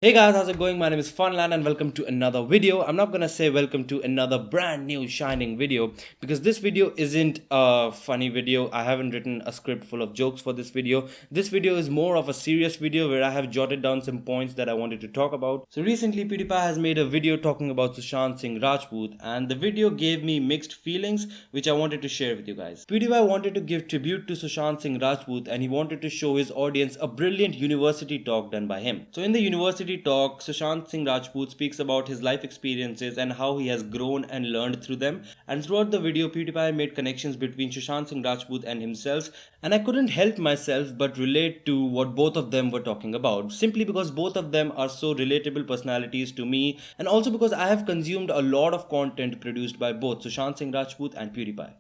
Hey guys, how's it going? My name is Funland and welcome to another video. I'm not gonna say welcome to another brand new shining video because this video isn't a funny video. I haven't written a script full of jokes for this video. This video is more of a serious video where I have jotted down some points that I wanted to talk about. So recently PewDiePie has made a video talking about Sushant Singh Rajput and the video gave me mixed feelings which I wanted to share with you guys. PewDiePie wanted to give tribute to Sushant Singh Rajput and he wanted to show his audience a brilliant university talk done by him. So in the university talk, Sushant Singh Rajput speaks about his life experiences and how he has grown and learned through them. And throughout the video, PewDiePie made connections between Sushant Singh Rajput and himself, and I couldn't help myself but relate to what both of them were talking about, simply because both of them are so relatable personalities to me, and also because I have consumed a lot of content produced by both Sushant Singh Rajput and PewDiePie.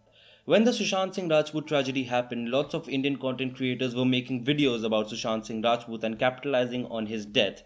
When the Sushant Singh Rajput tragedy happened, lots of Indian content creators were making videos about Sushant Singh Rajput and capitalizing on his death.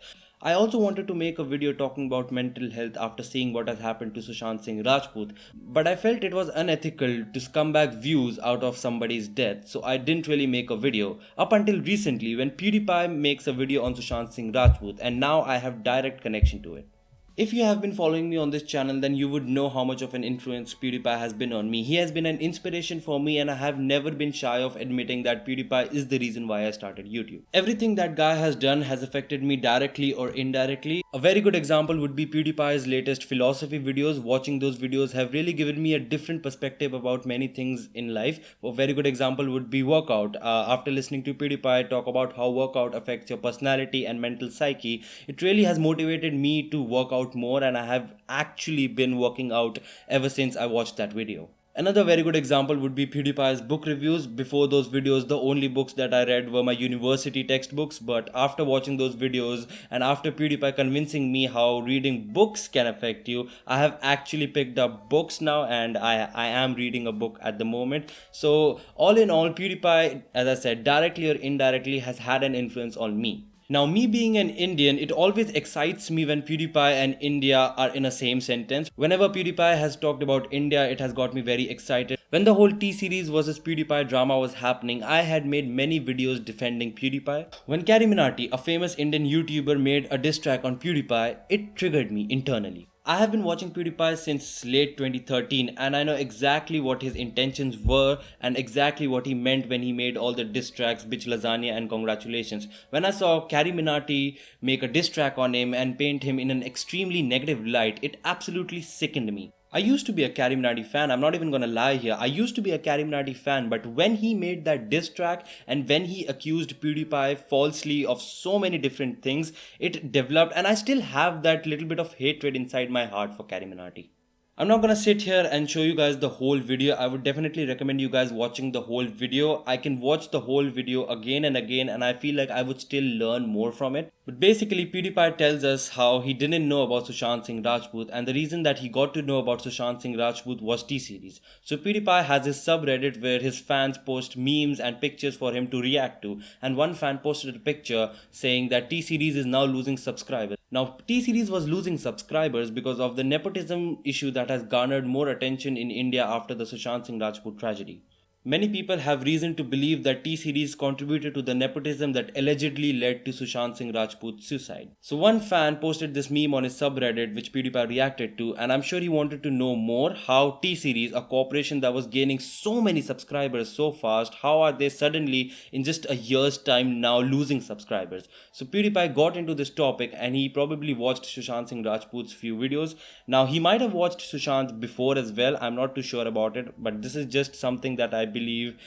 I also wanted to make a video talking about mental health after seeing what has happened to Sushant Singh Rajput, but I felt it was unethical to scumbag views out of somebody's death, so I didn't really make a video. Up until recently, when PewDiePie makes a video on Sushant Singh Rajput, and now I have direct connection to it. If you have been following me on this channel, then you would know how much of an influence PewDiePie has been on me. He has been an inspiration for me and I have never been shy of admitting that PewDiePie is the reason why I started YouTube. Everything that guy has done has affected me directly or indirectly. A very good example would be PewDiePie's latest philosophy videos. Watching those videos have really given me a different perspective about many things in life. A very good example would be workout. After listening to PewDiePie talk about how workout affects your personality and mental psyche, it really has motivated me to work out more, and I have actually been working out ever since I watched that video. Another very good example would be PewDiePie's book reviews. Before those videos, the only books that I read were my university textbooks, but after watching those videos and after PewDiePie convincing me how reading books can affect you, I have actually picked up books now and I am reading a book at the moment. So all in all, PewDiePie, as I said, directly or indirectly has had an influence on me. Now, me being an Indian, it always excites me when PewDiePie and India are in a same sentence. Whenever PewDiePie has talked about India, it has got me very excited. When the whole T-Series versus PewDiePie drama was happening, I had made many videos defending PewDiePie. When Carrie Minati, a famous Indian YouTuber, made a diss track on PewDiePie, it triggered me internally. I have been watching PewDiePie since late 2013 and I know exactly what his intentions were and exactly what he meant when he made all the diss tracks, Bitch Lasagna and Congratulations. When I saw Carrie Minati make a diss track on him and paint him in an extremely negative light, it absolutely sickened me. I used to be a Carrie Minati fan, I'm not even gonna lie here. I used to be a Carrie Minati fan, but when he made that diss track and when he accused PewDiePie falsely of so many different things, it developed and I still have that little bit of hatred inside my heart for Carrie Minati. I'm not gonna sit here and show you guys the whole video. I would definitely recommend you guys watching the whole video. I can watch the whole video again and again and I feel like I would still learn more from it. But basically PewDiePie tells us how he didn't know about Sushant Singh Rajput and the reason that he got to know about Sushant Singh Rajput was T-Series. So PewDiePie has his subreddit where his fans post memes and pictures for him to react to, and one fan posted a picture saying that T-Series is now losing subscribers. Now, T-Series was losing subscribers because of the nepotism issue that has garnered more attention in India after the Sushant Singh Rajput tragedy. Many people have reason to believe that T-Series contributed to the nepotism that allegedly led to Sushant Singh Rajput's suicide. So one fan posted this meme on his subreddit which PewDiePie reacted to, and I'm sure he wanted to know more how T-Series, a corporation that was gaining so many subscribers so fast, how are they suddenly in just a year's time now losing subscribers? So PewDiePie got into this topic and he probably watched Sushant Singh Rajput's few videos. Now he might have watched Sushant before as well, I'm not too sure about it, but this is just something that I believe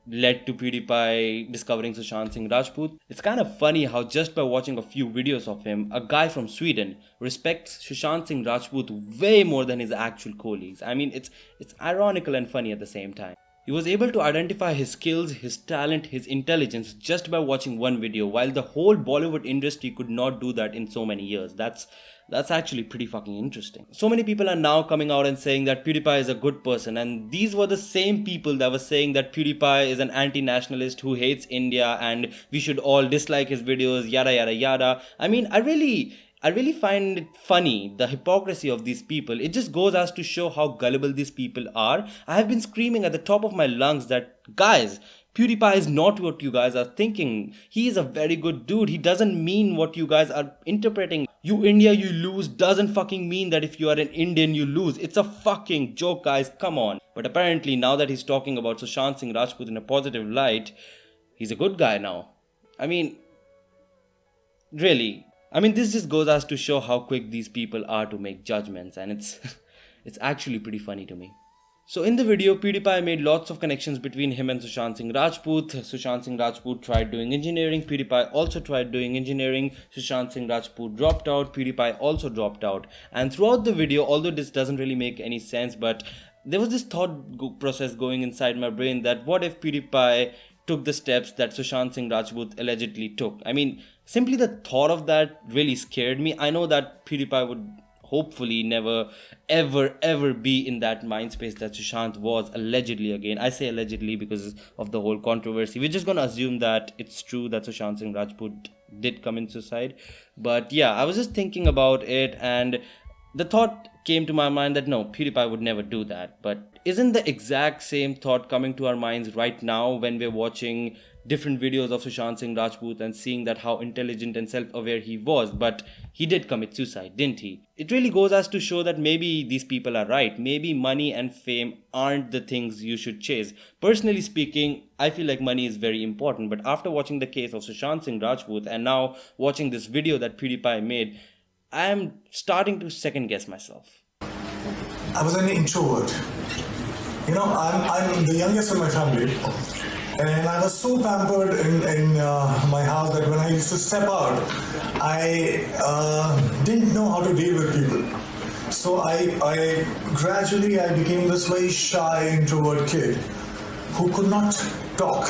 led to PewDiePie discovering Sushant Singh Rajput. It's kind of funny how just by watching a few videos of him, a guy from Sweden respects Sushant Singh Rajput way more than his actual colleagues. I mean, it's ironical and funny at the same time. He was able to identify his skills, his talent, his intelligence just by watching one video, while the whole Bollywood industry could not do that in so many years. That's actually pretty fucking interesting. So many people are now coming out and saying that PewDiePie is a good person, and these were the same people that were saying that PewDiePie is an anti-nationalist who hates India and we should all dislike his videos, yada yada yada. I mean, I really find it funny, the hypocrisy of these people. It just goes as to show how gullible these people are. I have been screaming at the top of my lungs that, guys, PewDiePie is not what you guys are thinking. He is a very good dude. He doesn't mean what you guys are interpreting. You India, you lose doesn't fucking mean that if you are an Indian, you lose. It's a fucking joke, guys. Come on. But apparently, now that he's talking about Sushant Singh Rajput in a positive light, he's a good guy now. I mean, really. I mean, this just goes as to show how quick these people are to make judgments, and it's it's actually pretty funny to me. So in the video, PewDiePie made lots of connections between him and Sushant Singh Rajput. Sushant Singh Rajput tried doing engineering. PewDiePie also tried doing engineering. Sushant Singh Rajput dropped out. PewDiePie also dropped out. And throughout the video, although this doesn't really make any sense, but there was this thought process going inside my brain that what if PewDiePie took the steps that Sushant Singh Rajput allegedly took? I mean, simply the thought of that really scared me. I know that PewDiePie would hopefully never ever be in that mind space that Sushant was allegedly. Again, I say allegedly because of the whole controversy. We're just gonna assume that it's true that Sushant Singh Rajput did commit suicide. But yeah, I was just thinking about it, and the thought came to my mind that no, PewDiePie would never do that. But isn't the exact same thought coming to our minds right now when we're watching different videos of Sushant Singh Rajput and seeing that how intelligent and self-aware he was? But he did commit suicide, didn't he? It really goes as to show that maybe these people are right. Maybe money and fame aren't the things you should chase. Personally speaking, I feel like money is very important. But after watching the case of Sushant Singh Rajput and now watching this video that PewDiePie made, I am starting to second guess myself. I was an introvert. You know, I'm the youngest in my family. And I was so pampered in my house that when I used to step out, I didn't know how to deal with people. So I gradually became this very shy introvert kid who could not talk.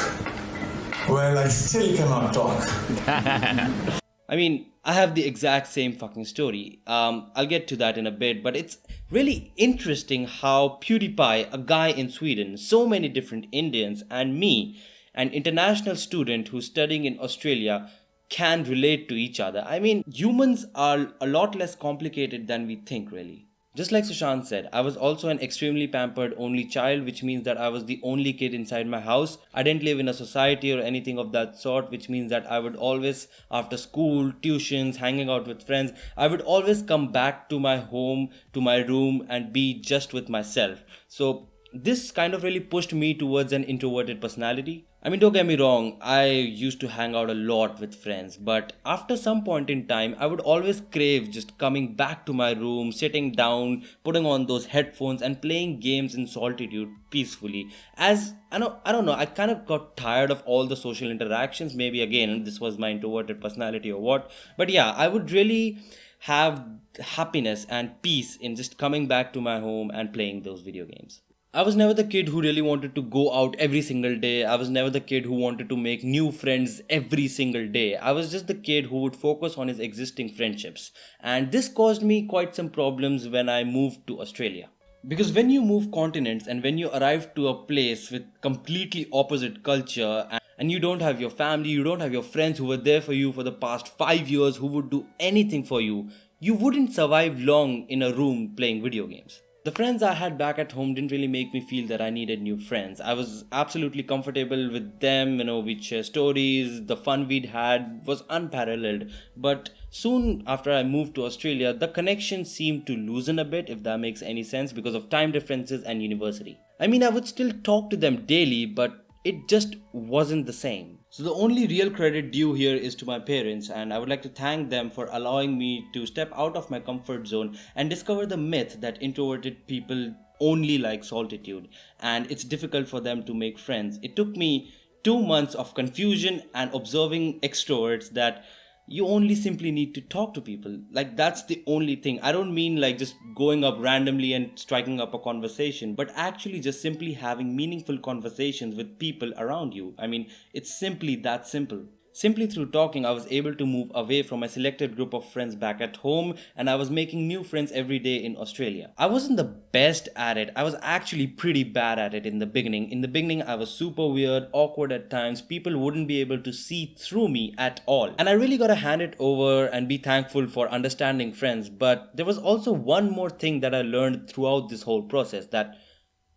Well, I still cannot talk. I mean, I have the exact same fucking story. I'll get to that in a bit, but it's really interesting how PewDiePie, a guy in Sweden, so many different Indians, and me, an international student who's studying in Australia, can relate to each other. I mean, humans are a lot less complicated than we think, really. Just like Sushant said, I was also an extremely pampered only child, which means that I was the only kid inside my house. I didn't live in a society or anything of that sort, which means that I would always, after school, tuitions, hanging out with friends, I would always come back to my home, to my room, and be just with myself. So this kind of really pushed me towards an introverted personality. I mean, don't get me wrong, I used to hang out a lot with friends, but after some point in time, I would always crave just coming back to my room, sitting down, putting on those headphones and playing games in solitude peacefully. As I don't know, I kind of got tired of all the social interactions. Maybe again, this was my introverted personality or what. But yeah, I would really have happiness and peace in just coming back to my home and playing those video games. I was never the kid who really wanted to go out every single day. I was never the kid who wanted to make new friends every single day. I was just the kid who would focus on his existing friendships. And this caused me quite some problems when I moved to Australia. Because when you move continents and when you arrive to a place with completely opposite culture and you don't have your family, you don't have your friends who were there for you for the past 5 years, who would do anything for you, you wouldn't survive long in a room playing video games. The friends I had back at home didn't really make me feel that I needed new friends. I was absolutely comfortable with them, we'd share stories, the fun we'd had was unparalleled. But soon after I moved to Australia, the connection seemed to loosen a bit, if that makes any sense, because of time differences and university. I mean, I would still talk to them daily, but it just wasn't the same. So the only real credit due here is to my parents, and I would like to thank them for allowing me to step out of my comfort zone and discover the myth that introverted people only like solitude and it's difficult for them to make friends. It took me 2 months of confusion and observing extroverts that you only simply need to talk to people. Like, that's the only thing. I don't mean like just going up randomly and striking up a conversation, but actually just simply having meaningful conversations with people around you. I mean, it's simply that simple. Simply through talking, I was able to move away from my selected group of friends back at home, and I was making new friends every day in Australia. I wasn't the best at it. I was actually pretty bad at it in the beginning. In the beginning, I was super weird, awkward at times. People wouldn't be able to see through me at all. And I really gotta hand it over and be thankful for understanding friends. But there was also one more thing that I learned throughout this whole process, that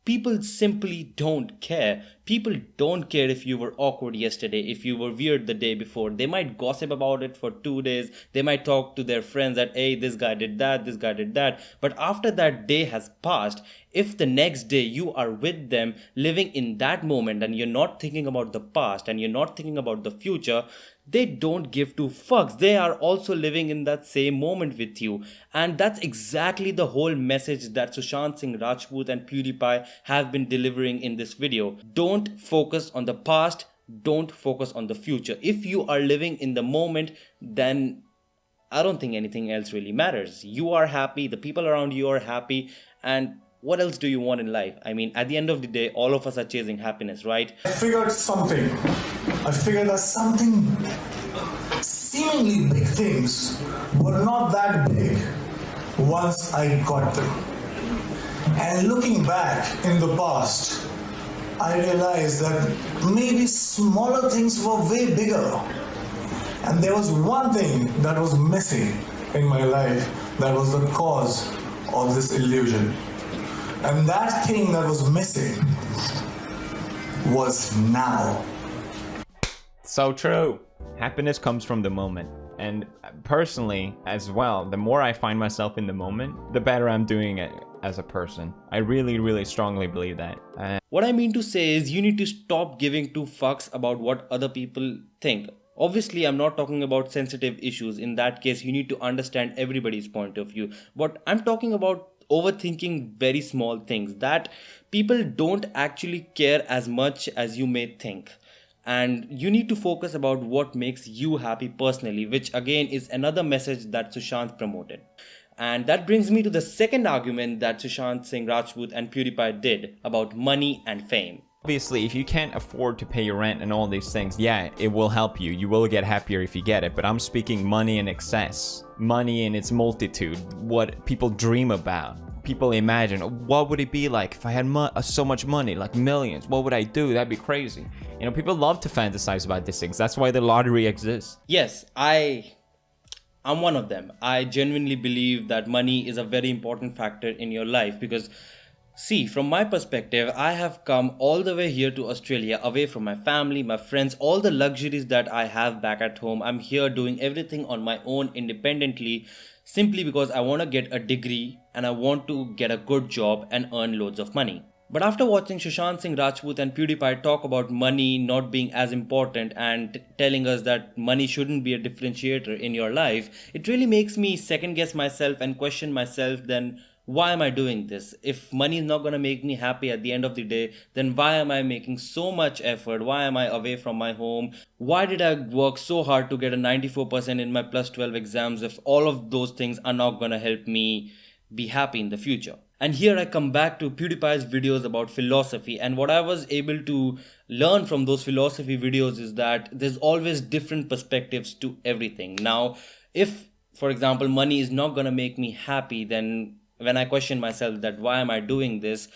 People simply don't care. People don't care if you were awkward yesterday, if you were weird the day before. They might gossip about it for 2 days. They might talk to their friends that, hey, this guy did that, this guy did that. But after that day has passed, if the next day you are with them, living in that moment, and you're not thinking about the past and you're not thinking about the future, they don't give two fucks. They are also living in that same moment with you. And that's exactly the whole message that Sushant Singh Rajput and Pewdiepie have been delivering in this video. Don't focus on the past. Don't focus on the future. If you are living in the moment, then I don't think anything else really matters. You are happy, the people around you are happy, and what else do you want in life? I mean, at the end of the day, all of us are chasing happiness, right? I figured something. I figured that something seemingly big things were not that big once I got them. And looking back in the past, I realized that maybe smaller things were way bigger. And there was one thing that was missing in my life that was the cause of this illusion. And that thing that was missing was now. So true. Happiness comes from the moment. And personally, as well, the more I find myself in the moment, the better I'm doing it as a person. I really, really strongly believe that. What I mean to say is you need to stop giving two fucks about what other people think. Obviously, I'm not talking about sensitive issues. In that case, you need to understand everybody's point of view. But I'm talking about overthinking very small things that people don't actually care as much as you may think. And you need to focus about what makes you happy personally, which again is another message that Sushant promoted. And that brings me to the second argument that Sushant Singh Rajput and Pewdiepie did about money and fame. Obviously, if you can't afford to pay your rent and all these things, yeah, it will help you. You will get happier if you get it. But I'm speaking money in excess. Money in its multitude. What people dream about. People imagine, what would it be like if I had so much money, like millions? What would I do? That'd be crazy. You know, people love to fantasize about these things. That's why the lottery exists. Yes, I'm one of them. I genuinely believe that money is a very important factor in your life because, see, from my perspective, I have come all the way here to Australia, away from my family, my friends, all the luxuries that I have back at home. I'm here doing everything on my own independently, simply because I want to get a degree and I want to get a good job and earn loads of money. But after watching Sushant Singh Rajput and Pewdiepie talk about money not being as important and telling us that money shouldn't be a differentiator in your life, it really makes me second guess myself and question myself then, why am I doing this? If money is not going to make me happy at the end of the day, then why am I making so much effort? Why am I away from my home? Why did I work so hard to get a 94% in my plus 12 exams if all of those things are not going to help me be happy in the future? And here I come back to PewDiePie's videos about philosophy, and what I was able to learn from those philosophy videos is that there's always different perspectives to everything. Now, if, for example, money is not going to make me happy, then when I question myself that why am I doing this,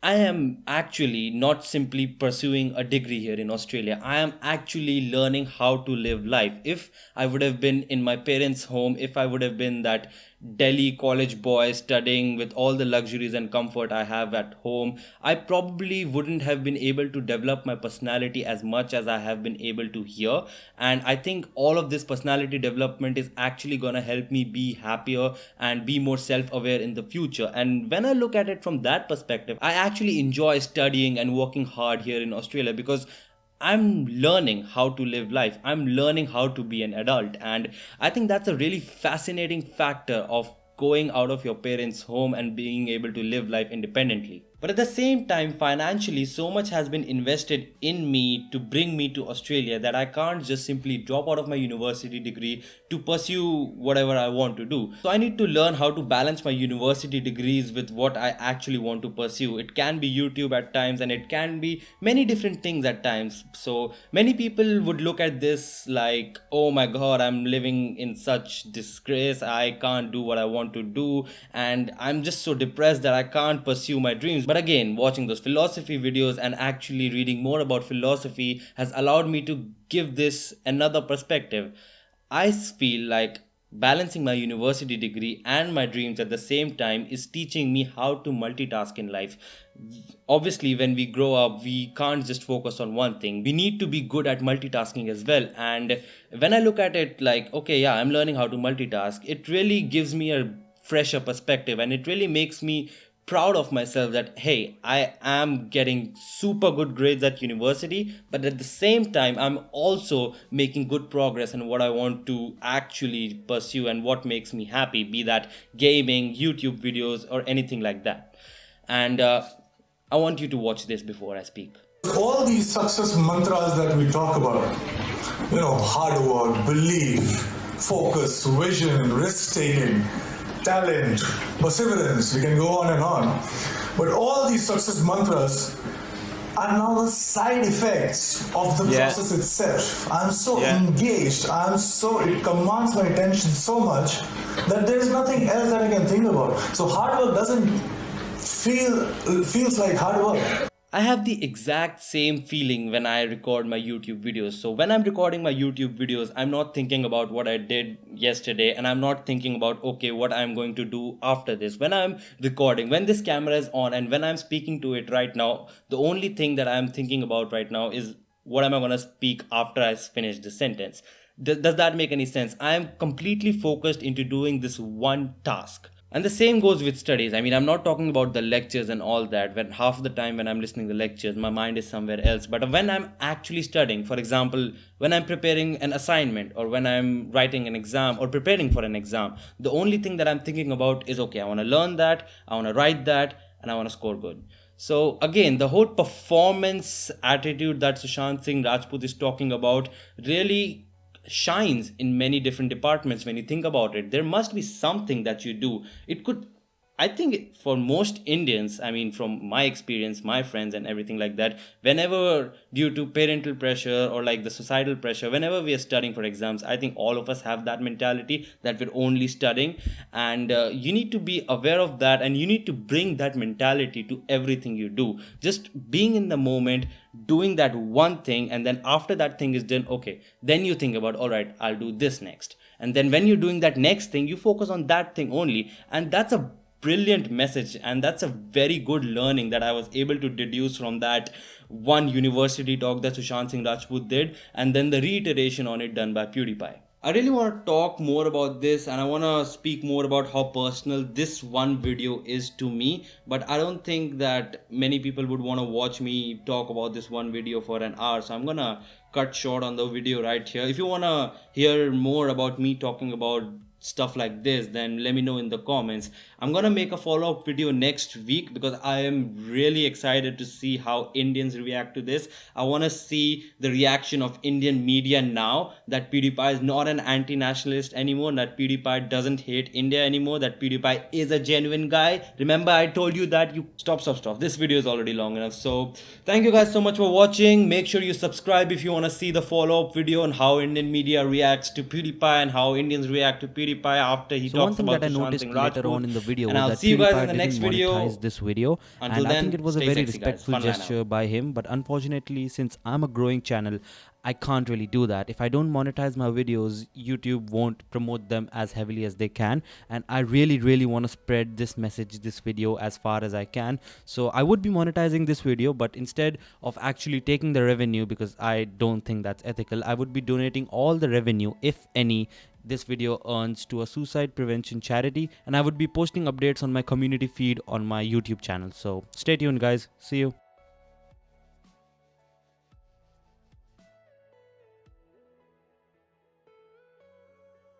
I am actually not simply pursuing a degree here in Australia. I am actually learning how to live life. If I would have been in my parents' home, if I would have been that Delhi college boy studying with all the luxuries and comfort I have at home, I probably wouldn't have been able to develop my personality as much as I have been able to here. And I think all of this personality development is actually going to help me be happier and be more self-aware in the future. And when I look at it from that perspective, I actually enjoy studying and working hard here in Australia because I'm learning how to live life. I'm learning how to be an adult. And I think that's a really fascinating factor of going out of your parents' home and being able to live life independently. But at the same time, financially, so much has been invested in me to bring me to Australia that I can't just simply drop out of my university degree to pursue whatever I want to do. So I need to learn how to balance my university degrees with what I actually want to pursue. It can be YouTube at times and it can be many different things at times. So many people would look at this like, oh my god, I'm living in such disgrace. I can't do what I want to do and I'm just so depressed that I can't pursue my dreams. But again, watching those philosophy videos and actually reading more about philosophy has allowed me to give this another perspective. I feel like balancing my university degree and my dreams at the same time is teaching me how to multitask in life. Obviously, when we grow up, we can't just focus on one thing. We need to be good at multitasking as well. And when I look at it like, okay, yeah, I'm learning how to multitask, it really gives me a fresher perspective, and it really makes me proud of myself that hey, I am getting super good grades at university, but at the same time I'm also making good progress in what I want to actually pursue and what makes me happy, be that gaming, YouTube videos, or anything like that. And I want you to watch this before I speak. All these success mantras that we talk about, hard work, belief, focus, vision, risk taking, talent, perseverance, we can go on and on. But all these success mantras are now the side effects of the process itself. I'm so engaged, it commands my attention so much that there is nothing else that I can think about. So hard work doesn't feels like hard work. I have the exact same feeling when I record my YouTube videos. So when I'm recording my YouTube videos, I'm not thinking about what I did yesterday, and I'm not thinking about, okay, what I'm going to do after this. When I'm recording, when this camera is on and when I'm speaking to it right now, the only thing that I'm thinking about right now is what am I going to speak after I finish the sentence. Does that make any sense? I am completely focused into doing this one task. And the same goes with studies. I mean, I'm not talking about the lectures and all that. When half the time when I'm listening to lectures, my mind is somewhere else. But when I'm actually studying, for example, when I'm preparing an assignment or when I'm writing an exam or preparing for an exam, the only thing that I'm thinking about is, okay, I want to learn that, I want to write that, and I want to score good. So again, the whole performance attitude that Sushant Singh Rajput is talking about really shines in many different departments. When you think about it, there must be something that you do. It could, I think for most Indians, I mean, from my experience, my friends and everything like that, whenever due to parental pressure or like the societal pressure, whenever we are studying for exams, I think all of us have that mentality that we're only studying. And you need to be aware of that, and you need to bring that mentality to everything you do. Just being in the moment, doing that one thing, and then after that thing is done, okay, then you think about, all right, I'll do this next. And then when you're doing that next thing, you focus on that thing only. And that's a brilliant message, and that's a very good learning that I was able to deduce from that one university talk that Sushant Singh Rajput did, and then the reiteration on it done by Pewdiepie. I really want to talk more about this, and I want to speak more about how personal this one video is to me, but I don't think that many people would want to watch me talk about this one video for an hour, so I'm gonna cut short on the video right here. If you want to hear more about me talking about stuff like this, then let me know in the comments. I'm gonna make a follow-up video next week because I am really excited to see how Indians react to this. I want to see the reaction of Indian media now that PewDiePie is not an anti-nationalist anymore, that PewDiePie doesn't hate India anymore, that PewDiePie is a genuine guy. Remember, I told you that. You stop. This video is already long enough. So thank you guys so much for watching. Make sure you subscribe if you want to see the follow-up video on how Indian media reacts to PewDiePie and how Indians react to PewDiePie after he talks about that I noticed later on in the video and was I'll that see you guys in the PewDiePie next didn't video. monetize this video, Until and I then, think it was a stay very sexy, guys. respectful Fun line gesture by him, but unfortunately, since I'm a growing channel, I can't really do that. If I don't monetize my videos, YouTube won't promote them as heavily as they can, and I really want to spread this message, this video, as far as I can. So I would be monetizing this video, but instead of actually taking the revenue, because I don't think that's ethical, I would be donating all the revenue, if any, this video earns to a suicide prevention charity, and I would be posting updates on my community feed on my YouTube channel. So stay tuned, guys. See you.